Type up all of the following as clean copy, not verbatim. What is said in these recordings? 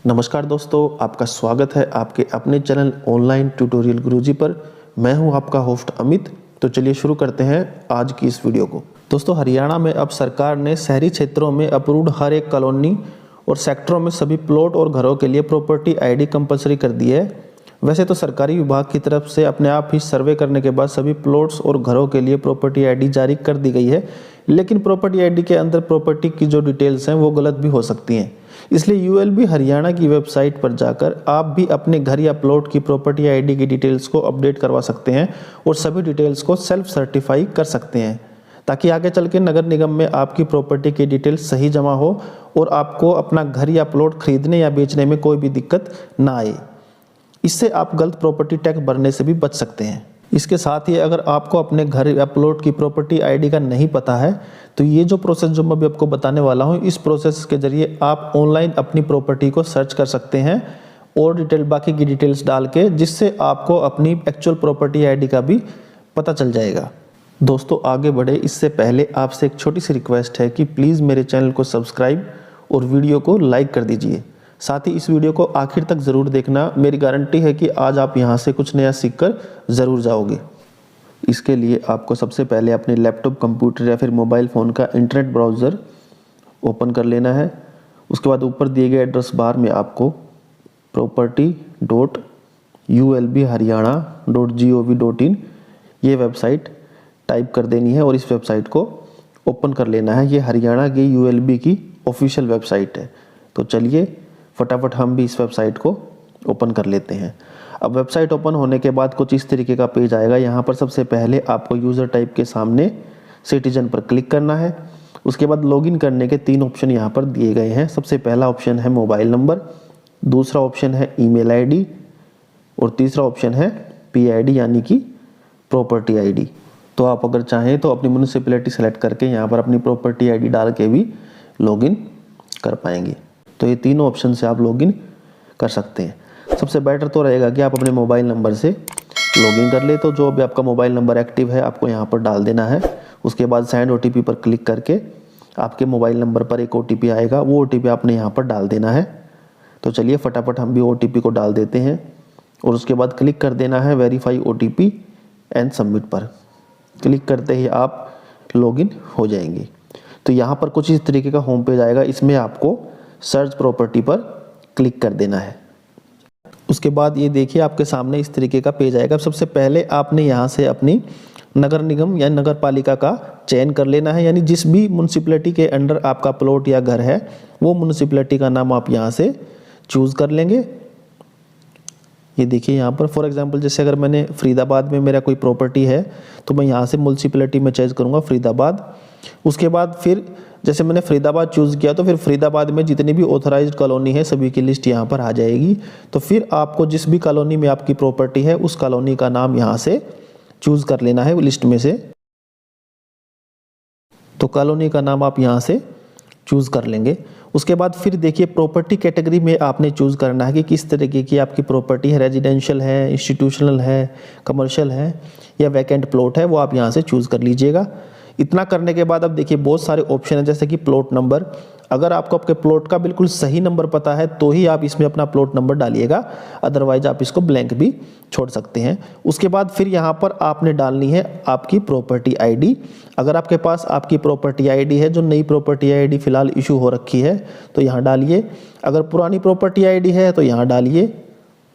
नमस्कार दोस्तों, आपका स्वागत है आपके अपने चैनल ऑनलाइन ट्यूटोरियल गुरुजी पर। मैं हूं आपका होस्ट अमित। तो चलिए शुरू करते हैं आज की इस वीडियो को। दोस्तों, हरियाणा में अब सरकार ने शहरी क्षेत्रों में अप्रूव्ड हर एक कॉलोनी और सेक्टरों में सभी प्लॉट और घरों के लिए प्रॉपर्टी आईडी कंपलसरी कर दी है। वैसे तो सरकारी विभाग की तरफ से अपने आप ही सर्वे करने के बाद सभी प्लॉट्स और घरों के लिए प्रॉपर्टी आईडी जारी कर दी गई है, लेकिन प्रॉपर्टी आईडी के अंदर प्रॉपर्टी की जो डिटेल्स हैं वो गलत भी हो सकती हैं। इसलिए यूएलबी हरियाणा की वेबसाइट पर जाकर आप भी अपने घर या प्लॉट की प्रॉपर्टी आईडी की डिटेल्स को अपडेट करवा सकते हैं और सभी डिटेल्स को सेल्फ सर्टिफाई कर सकते हैं, ताकि आगे चल के नगर निगम में आपकी प्रॉपर्टी की डिटेल्स सही जमा हो और आपको अपना घर या प्लॉट खरीदने या बेचने में कोई भी दिक्कत ना आए। इससे आप गलत प्रॉपर्टी टैक्स भरने से भी बच सकते हैं। इसके साथ ही अगर आपको अपने घर या प्लॉट की प्रॉपर्टी आईडी का नहीं पता है, तो ये जो प्रोसेस जो मैं अभी आपको बताने वाला हूँ, इस प्रोसेस के जरिए आप ऑनलाइन अपनी प्रॉपर्टी को सर्च कर सकते हैं और बाकी की डिटेल्स डाल के, जिससे आपको अपनी एक्चुअल प्रॉपर्टी आईडी का भी पता चल जाएगा। दोस्तों, आगे बढ़े इससे पहले आपसे एक छोटी सी रिक्वेस्ट है कि प्लीज़ मेरे चैनल को सब्सक्राइब और वीडियो को लाइक कर दीजिए। साथ ही इस वीडियो को आखिर तक ज़रूर देखना। मेरी गारंटी है कि आज आप यहाँ से कुछ नया सीखकर ज़रूर जाओगे। इसके लिए आपको सबसे पहले अपने लैपटॉप, कंप्यूटर या फिर मोबाइल फ़ोन का इंटरनेट ब्राउज़र ओपन कर लेना है। उसके बाद ऊपर दिए गए एड्रेस बार में आपको property.ulbharyana.gov.in ये वेबसाइट टाइप कर देनी है और इस वेबसाइट को ओपन कर लेना है। ये हरियाणा की यूएलबी की ऑफिशियल वेबसाइट है। तो चलिए फटाफट हम भी इस वेबसाइट को ओपन कर लेते हैं। अब वेबसाइट ओपन होने के बाद कुछ इस तरीके का पेज आएगा। यहाँ पर सबसे पहले आपको यूज़र टाइप के सामने सिटीजन पर क्लिक करना है। उसके बाद लॉगिन करने के 3 ऑप्शन यहाँ पर दिए गए हैं। सबसे पहला ऑप्शन है मोबाइल नंबर, दूसरा ऑप्शन है ईमेल आईडी और तीसरा ऑप्शन है पीआईडी यानी कि प्रॉपर्टी आईडी। तो आप अगर चाहें तो अपनी म्यूनिसिपैलिटी सेलेक्ट करके यहाँ पर अपनी प्रॉपर्टी आईडी डाल के भी लॉगिन कर पाएंगे। तो ये तीनों ऑप्शन से आप लॉगिन कर सकते हैं। सबसे बेटर तो रहेगा कि आप अपने मोबाइल नंबर से लॉगिन कर ले। तो जो भी आपका मोबाइल नंबर एक्टिव है आपको यहाँ पर डाल देना है। उसके बाद सेंड ओटीपी पर क्लिक करके आपके मोबाइल नंबर पर एक ओटीपी आएगा, वो ओटीपी आपने यहाँ पर डाल देना है। तो चलिए फटाफट हम भी ओटीपी को डाल देते हैं और उसके बाद क्लिक कर देना है वेरीफाई ओटीपी एंड सबमिट पर। क्लिक करते ही आप लॉगिन हो जाएंगे। तो यहाँ पर कुछ इस तरीके का होम पेज आएगा। इसमें आपको सर्च प्रॉपर्टी पर क्लिक कर देना है। उसके बाद ये देखिए आपके सामने इस तरीके का पेज आएगा। सबसे पहले आपने यहाँ से अपनी नगर निगम या नगर पालिका का चयन कर लेना है, यानी जिस भी म्यूनिसिपैलिटी के अंडर आपका प्लॉट या घर है वो म्यूनिसिपैलिटी का नाम आप यहाँ से चूज़ कर लेंगे। ये देखिए यहाँ पर फॉर एग्जांपल जैसे अगर मैंने फरीदाबाद में मेरा कोई प्रॉपर्टी है तो मैं यहाँ से म्यूनिसिपैलिटी में चॉइस करूँगा फरीदाबाद। उसके बाद फिर जैसे मैंने फरीदाबाद चूज़ किया तो फिर फरीदाबाद में जितनी भी ऑथराइज्ड कॉलोनी है सभी की लिस्ट यहाँ पर आ जाएगी। तो फिर आपको जिस भी कॉलोनी में आपकी प्रॉपर्टी है उस कॉलोनी का नाम यहाँ से चूज़ कर लेना है लिस्ट में से। तो कॉलोनी का नाम आप यहाँ से चूज़ कर लेंगे। उसके बाद फिर देखिए प्रॉपर्टी कैटेगरी में आपने चूज़ करना है कि किस तरीके की आपकी प्रॉपर्टी है, रेजिडेंशियल है, इंस्टीट्यूशनल है, कमर्शियल है या वैकेंट प्लॉट है, वो आप यहाँ से चूज़ कर लीजिएगा। इतना करने के बाद अब देखिए बहुत सारे ऑप्शन हैं, जैसे कि प्लॉट नंबर। अगर आपको आपके प्लॉट का बिल्कुल सही नंबर पता है तो ही आप इसमें अपना प्लॉट नंबर डालिएगा, अदरवाइज आप इसको ब्लैंक भी छोड़ सकते हैं। उसके बाद फिर यहाँ पर आपने डालनी है आपकी प्रॉपर्टी आईडी। अगर आपके पास आपकी प्रॉपर्टी आईडी है, जो नई प्रॉपर्टी आईडी फिलहाल इशू हो रखी है तो यहाँ डालिए। अगर पुरानी प्रॉपर्टी आईडी है तो यहाँ डालिए।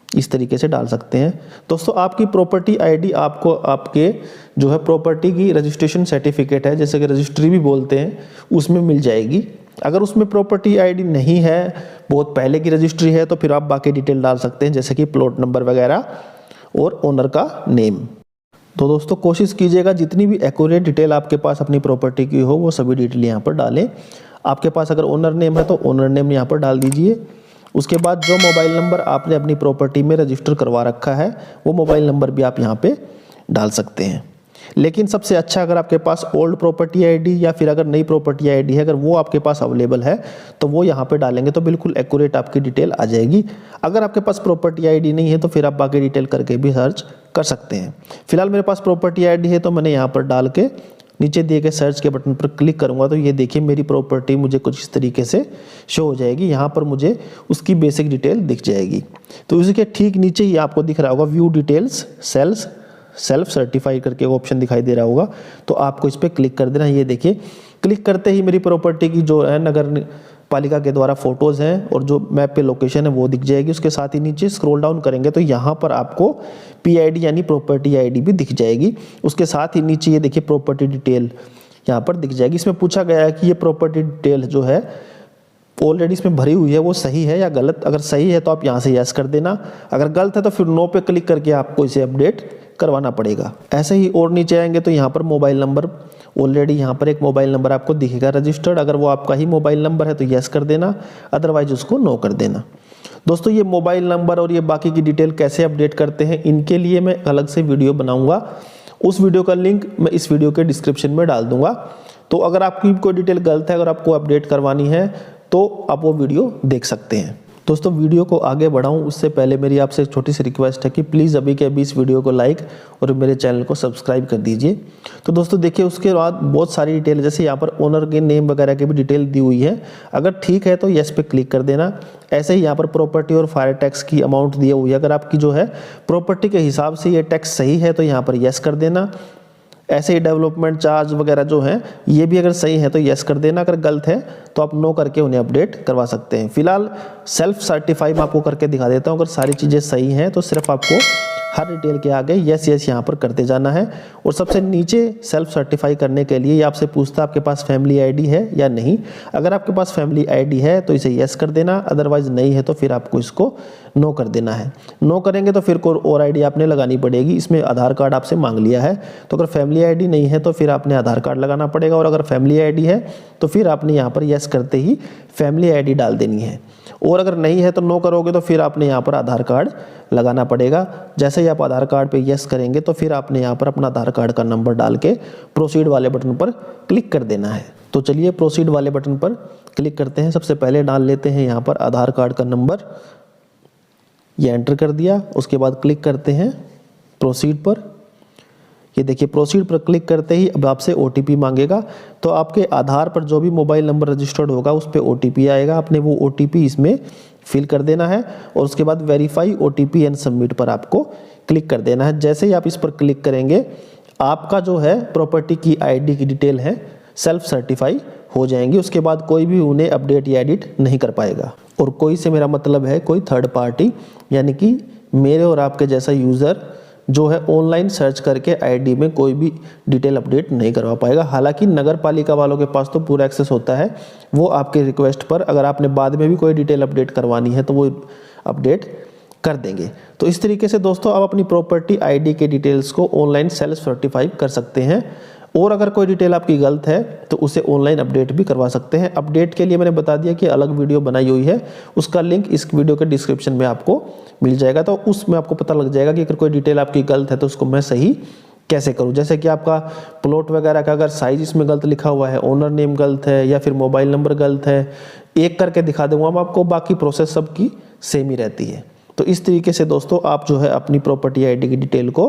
इस तरीके से डाल सकते हैं। दोस्तों, आपकी प्रॉपर्टी आईडी आपको आपके जो है प्रॉपर्टी की रजिस्ट्रेशन सर्टिफिकेट है, जैसे कि रजिस्ट्री भी बोलते हैं, उसमें मिल जाएगी। अगर उसमें प्रॉपर्टी आईडी नहीं है, बहुत पहले की रजिस्ट्री है, तो फिर आप बाकी डिटेल डाल सकते हैं, जैसे कि प्लॉट नंबर वगैरह और ओनर का नेम। तो दोस्तों, कोशिश कीजिएगा जितनी भी एक्यूरेट डिटेल आपके पास अपनी प्रॉपर्टी की हो वो सभी डिटेल यहाँ पर डालें। आपके पास अगर ओनर नेम है तो ओनर नेम यहाँ पर डाल दीजिए। उसके बाद जो मोबाइल नंबर आपने अपनी प्रॉपर्टी में रजिस्टर करवा रखा है वो मोबाइल नंबर भी आप यहाँ पे डाल सकते हैं। लेकिन सबसे अच्छा अगर आपके पास ओल्ड प्रॉपर्टी आईडी या फिर अगर नई प्रॉपर्टी आईडी है, अगर वो आपके पास अवेलेबल है तो वो यहाँ पे डालेंगे तो बिल्कुल एक्यूरेट आपकी डिटेल आ जाएगी। अगर आपके पास प्रॉपर्टी आईडी नहीं है तो फिर आप बाकी डिटेल करके भी सर्च कर सकते हैं। फिलहाल मेरे पास प्रॉपर्टी आईडी है तो मैंने यहाँ पर डाल के नीचे दिए गए सर्च के बटन पर क्लिक करूंगा तो ये देखिए मेरी प्रॉपर्टी मुझे कुछ इस तरीके से शो हो जाएगी। यहाँ पर मुझे उसकी बेसिक डिटेल दिख जाएगी। तो इसके ठीक नीचे ही आपको दिख रहा होगा view details sales self certify करके ऑप्शन दिखाई दे रहा होगा, तो आपको इस पर क्लिक कर देना। ये देखिए क्लिक करते ही मेरी प्रॉपर्टी की जो है नगर पालिका के द्वारा फोटोज़ हैं और जो मैप पे लोकेशन है वो दिख जाएगी। उसके साथ ही नीचे स्क्रॉल डाउन करेंगे तो यहाँ पर आपको PID यानी प्रॉपर्टी ID भी दिख जाएगी। उसके साथ ही नीचे ये देखिए प्रॉपर्टी डिटेल यहाँ पर दिख जाएगी। इसमें पूछा गया है कि ये प्रॉपर्टी डिटेल जो है ऑलरेडी इसमें भरी हुई है वो सही है या गलत। अगर सही है तो आप यहाँ से यस कर देना, अगर गलत है तो फिर नो पे क्लिक करके आपको इसे अपडेट करवाना पड़ेगा। ऐसे ही और नीचे आएंगे तो यहाँ पर मोबाइल नंबर, ऑलरेडी यहाँ पर एक मोबाइल नंबर आपको दिखेगा रजिस्टर्ड, अगर वो आपका ही मोबाइल नंबर है तो यस कर देना, अदरवाइज उसको नो कर देना। दोस्तों ये मोबाइल नंबर और ये बाकी की डिटेल कैसे अपडेट करते हैं इनके लिए मैं अलग से वीडियो बनाऊंगा, उस वीडियो का लिंक मैं इस वीडियो के डिस्क्रिप्शन में डाल दूंगा। तो अगर आपकी कोई डिटेल गलत है, अगर आपको अपडेट करवानी है तो आप वो वीडियो देख सकते हैं। दोस्तों वीडियो को आगे बढ़ाऊं उससे पहले मेरी आपसे एक छोटी सी रिक्वेस्ट है कि प्लीज़ अभी के अभी इस वीडियो को लाइक और मेरे चैनल को सब्सक्राइब कर दीजिए। तो दोस्तों देखिए उसके बाद बहुत सारी डिटेल, जैसे यहाँ पर ओनर के नेम वगैरह की भी डिटेल दी हुई है, अगर ठीक है तो यस पे क्लिक कर देना। ऐसे ही यहाँ पर प्रॉपर्टी और फायर टैक्स की अमाउंट दी हुई है, अगर आपकी जो है प्रॉपर्टी के हिसाब से ये टैक्स सही है तो यहाँ पर यस कर देना। ऐसे ही डेवलपमेंट चार्ज वगैरह जो हैं ये भी अगर सही है तो यस कर देना, अगर गलत है तो आप नो करके उन्हें अपडेट करवा सकते हैं। फिलहाल सेल्फ सर्टिफाई मैं आपको करके दिखा देता हूँ, अगर सारी चीज़ें सही हैं तो सिर्फ आपको हर डिटेल के आगे यस यस यहाँ पर करते जाना है। और सबसे नीचे सेल्फ सर्टिफाई करने के लिए ये आपसे पूछता है आपके पास फैमिली ID है या नहीं। अगर आपके पास फैमिली ID है तो इसे यस कर देना, अदरवाइज नहीं है तो फिर आपको इसको नो कर देना है। नो करेंगे तो फिर कोई और ID आपने लगानी पड़ेगी, इसमें आधार कार्ड आपसे मांग लिया है, तो अगर फैमिली ID नहीं है तो फिर आपने आधार कार्ड लगाना पड़ेगा, और अगर फैमिली ID है तो फिर आपने यहाँ पर यस करते ही फैमिली ID डाल देनी है। और अगर नहीं है तो नो करोगे तो फिर आपने यहाँ पर आधार कार्ड लगाना पड़ेगा। जैसे ही आप आधार कार्ड पे यस करेंगे तो फिर आपने यहाँ पर अपना आधार कार्ड का नंबर डाल के प्रोसीड वाले बटन पर क्लिक कर देना है। तो चलिए प्रोसीड वाले बटन पर क्लिक करते हैं। सबसे पहले डाल लेते हैं यहाँ पर आधार कार्ड का नंबर, ये एंटर कर दिया। उसके बाद क्लिक करते हैं प्रोसीड पर। ये देखिए प्रोसीड पर क्लिक करते ही अब आपसे OTP मांगेगा, तो आपके आधार पर जो भी मोबाइल नंबर रजिस्टर्ड होगा उस पर OTP आएगा, आपने वो OTP इसमें फिल कर देना है और उसके बाद वेरीफाई OTP एंड सबमिट पर आपको क्लिक कर देना है। जैसे ही आप इस पर क्लिक करेंगे आपका जो है प्रॉपर्टी की ID की डिटेल है सेल्फ सर्टिफाई हो जाएंगी। उसके बाद कोई भी उन्हें अपडेट या एडिट नहीं कर पाएगा। और कोई से मेरा मतलब है कोई थर्ड पार्टी, यानी कि मेरे और आपके जैसा यूज़र जो है ऑनलाइन सर्च करके ID में कोई भी डिटेल अपडेट नहीं करवा पाएगा। हालांकि नगर पालिका वालों के पास तो पूरा एक्सेस होता है, वो आपके रिक्वेस्ट पर अगर आपने बाद में भी कोई डिटेल अपडेट करवानी है तो वो अपडेट कर देंगे। तो इस तरीके से दोस्तों आप अपनी प्रॉपर्टी ID के डिटेल्स को ऑनलाइन सेल्फ सर्टिफाई कर सकते हैं। और अगर कोई डिटेल आपकी गलत है तो उसे ऑनलाइन अपडेट भी करवा सकते हैं। अपडेट के लिए मैंने बता दिया कि अलग वीडियो बनाई हुई है, उसका लिंक इस वीडियो के डिस्क्रिप्शन में आपको मिल जाएगा। तो उसमें आपको पता लग जाएगा कि अगर कोई डिटेल आपकी गलत है तो उसको मैं सही कैसे करूं। जैसे कि आपका प्लॉट वगैरह का अगर साइज इसमें गलत लिखा हुआ है, ओनर नेम गलत है या फिर मोबाइल नंबर गलत है, एक करके दिखा दूंगा मैं आपको, बाकी प्रोसेस सबकी सेम ही रहती है। तो इस तरीके से दोस्तों आप जो है अपनी प्रॉपर्टी ID की डिटेल को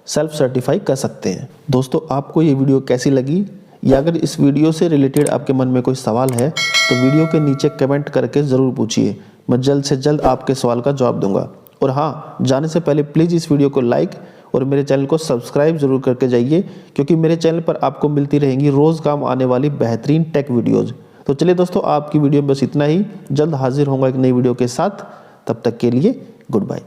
सेल्फ सर्टिफाई कर सकते हैं। दोस्तों आपको ये वीडियो कैसी लगी, या अगर इस वीडियो से रिलेटेड आपके मन में कोई सवाल है तो वीडियो के नीचे कमेंट करके ज़रूर पूछिए, मैं जल्द से जल्द आपके सवाल का जवाब दूंगा। और हाँ, जाने से पहले प्लीज़ इस वीडियो को लाइक और मेरे चैनल को सब्सक्राइब जरूर करके जाइए, क्योंकि मेरे चैनल पर आपको मिलती रहेंगी रोज़ काम आने वाली बेहतरीन टेक वीडियोज़। तो चलिए दोस्तों आपकी वीडियो बस इतना ही, जल्द हाजिर होंगे एक नई वीडियो के साथ। तब तक के लिए गुड बाय।